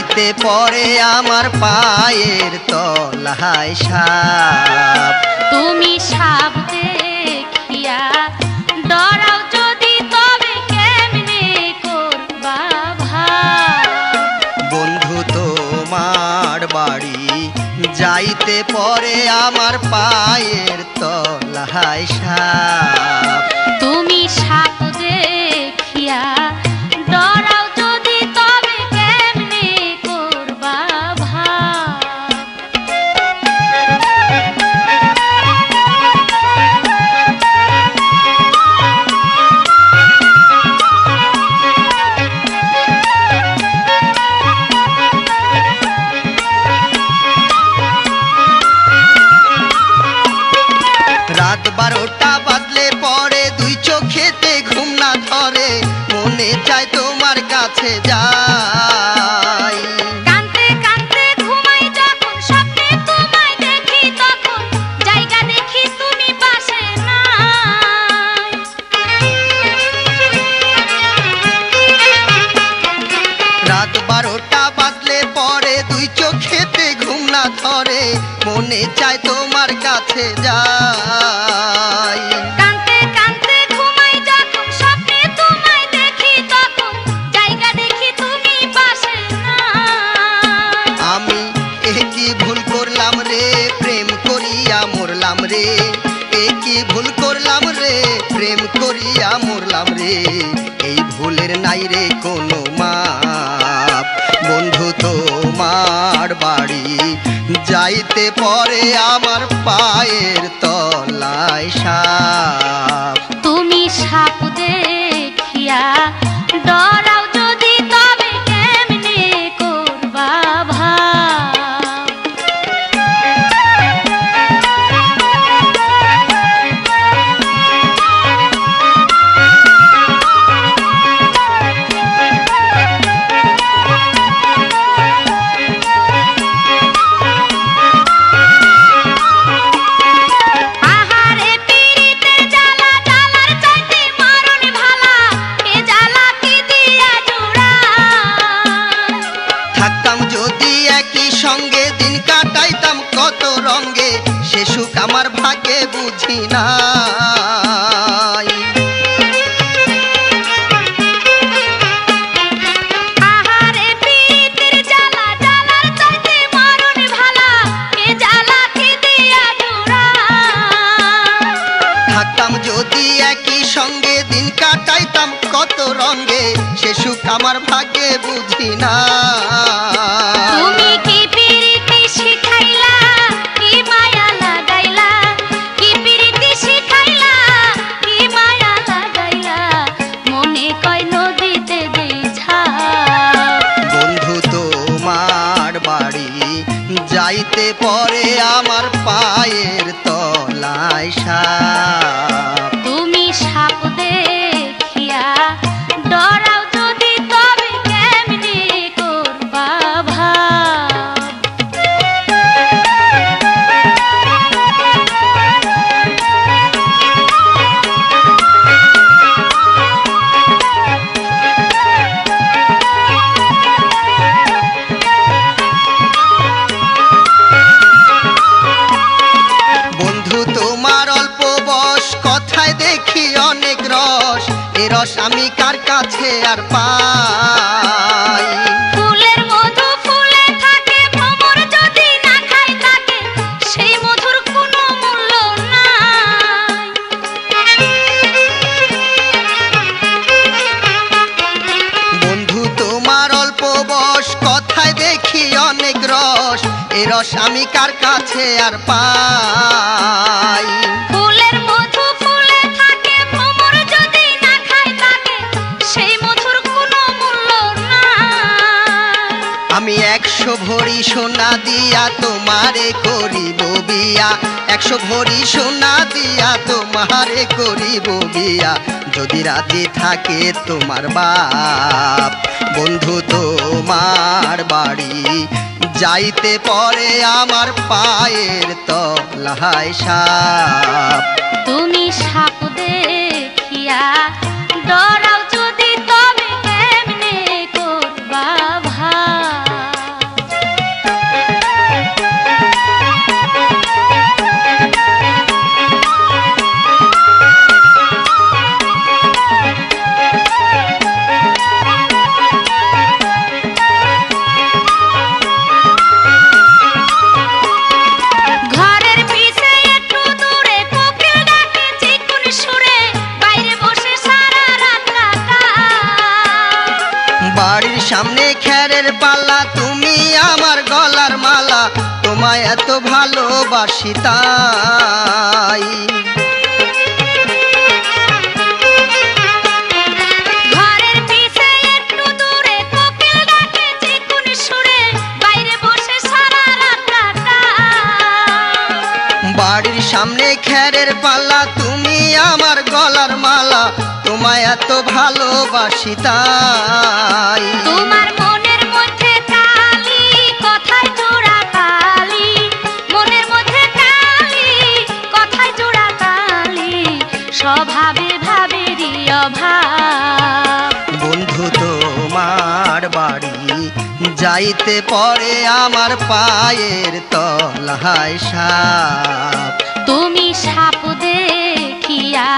যাইতে পরে আমার পায়ের তলায় সাপ। তুমি সাপ দেখিয়া ডরাও যদি তবে কেমনে করবা ভাব। বন্ধু তোমার বাড়ি যাইতে পরে আমার পায়ের তলায় সাপ। তুমি সাপ দেখিয়া ডরাও যদি তবে কেমনে করবা ভাব। রাত 12টা বাজলে পরে দুই চোখেতে ঘুম না ধরে, মনে চায় তোমার কাছে যাই। কাঁদতে কাঁদতে ঘুমাই যখন স্বপ্নে তোমায় দেখি তখন জায়গা দেখি তুমি পাশে নাই। রাত 12টা বাজলে পরে দুই চোখেতে ঘুম না ধরে, মনে চায় তোমার কাছে যাই। কাঁদতে কাঁদতে ঘুমাই যখন স্বপ্নে তোমায় দেখি তখন জায়গা দেখি তুমি পাশে নাই। আমি কি ভুল করলাম রে, প্রেম করিয়া মরলাম রে। কি ভুল করলাম রে, প্রেম করিয়া মরলাম রে। এই ভুলের নাই রে কোনো মাপ। বন্ধু তোমার বাড়ি যাইতে পরে আমার পায়ের তলায় সাপ। তুমি সাপ দেখিয়া ডরাও যদি তবে কেমনে করবা ভাব। আহারে পিরিতে জ্বালা জ্বালার চাইতে মরণ ভালা, এ জ্বালা কি দিয়া জুড়াই। থাকতাম যদি একই সঙ্গে দিন কাটাইতাম কত রঙ্গে, সে সুখ আমার ভাগ্যে বুঝি নাই। আহারে পিরিতের জ্বালা জ্বালার চাইতে মরণ ভালা, এ জ্বালা কি দিয়া জুড়াই। থাকতাম যদি একই সঙ্গে দিন কাটাইতাম কত রঙ্গে, সে সুখ আমার ভাগ্যে বুঝি নাই। তুমি কি পিরিতি শিখাইলা, কি মায়া লাগাইলা, কি পিরিতি শিখাইলা, কি মায়া লাগাইলা, মনে কয় নদীতে দেই ঝাঁপ। বন্ধু তোমার বাড়ি যাইতে পরে আমার পায়ের তলায় সাপ। তুমি সাপ দেখিয়া ডরাও যদি তবে কেমনে করবা ভাব। বন্ধু তোমার অল্প বয়স, কথায় দেখি অনেক রস। এ রস আমি কার কাছে আর পাই। ফুলের মধু ফুলে থাকে, ভ্রমর যদি না খায় থাকে, সেই মধুর কোনো মূল্য নাই। বন্ধু তোমার অল্প বয়স, কথায় দেখি অনেক রস। এ রস আমি কার কাছে আর পাই। ফুলের মধু ফুলে থাকে, ভ্রমর যদি না খায় থাকে, সেই মধুর কোনো মূল্য নাই। আমি 100 ভরি সোনা দিয়া তোমারে করিব বিয়া। 100 ভরি সোনা দিয়া তোমারে করিব বিয়া, যদি রাজি থাকে তোমার বাপ। বন্ধু তোমার বাড়ি যাইতে পরে আমার পায়ের তলায় সাপ। তুমি সাপ দেখিয়া ডরাও যদি তবে কেমনে করবা ভাব। খেরের পাল্লা, তুমি আমার গলার মালা, তোমায় এত ভালোবাসি তাই। ঘরের পিছে একটু দূরে কোকিল ডাকে চিকুন সুরে, বাইরে বসে সারা রাত কাটাই। বাড়ির সামনে খেরের পাল্লা, তুমি আমার গলার মালা, তোমায় এত ভালোবাসি তাই। তোমার মনের মধ্যে কালি, কথায় জোড়া কালি, মনের মধ্যে কালি, কথায় জোড়া কালি, স্বভাবে ভাবেরই অভাব। বন্ধু তোমার বাড়ি যাইতে পরে আমার পায়ের তলায় সাপ। তুমি সাপ দেখিয়া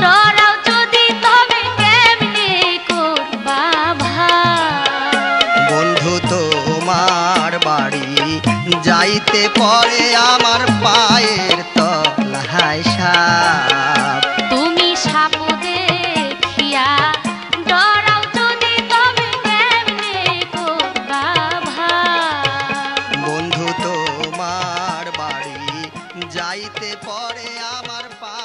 ডরাও যদি, তবে কেমনে করবা ভাব। বন্ধু তোমার বাড়ি যাইতে পরে আমার পায়ের তলায় সাপ। তুমি সাপ দেখিয়া ডরাও যদি, তবে কেমনে করবা ভাব। বন্ধু তোমার বাড়ি যাইতে পরে আমার পা